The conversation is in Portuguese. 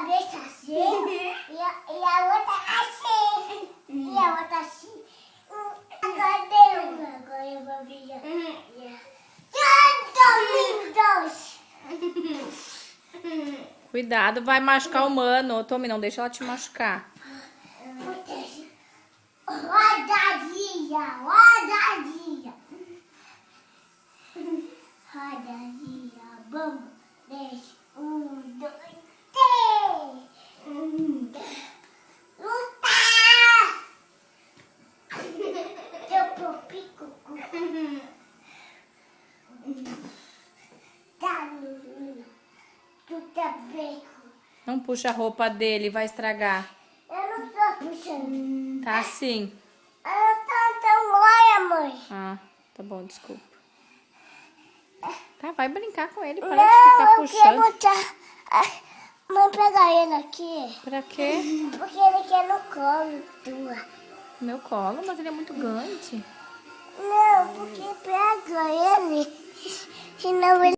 cabeça assim e a outra assim. E a outra assim. Agora deu. Agora eu vou ver. Cuidado, vai machucar o mano. Ô, Tommy, não deixa ela te machucar. Rodadinha, rodadinha. Rodadinha, vamos. Deixa. 1, 2, 3. Lutar! Teu popico. Tá, tu também. Não puxa a roupa dele, vai estragar. Eu não tô puxando. Tá sim. Eu não tô tão olha, mãe. Ah, tá bom, desculpa. Tá, vai brincar com ele, para Não, de ficar eu puxando. quero botar... Mãe, pegar ele aqui. Pra quê? Porque ele quer no colo tua. Meu colo, mas ele é muito grande. Não, porque pega ele. Senão ele...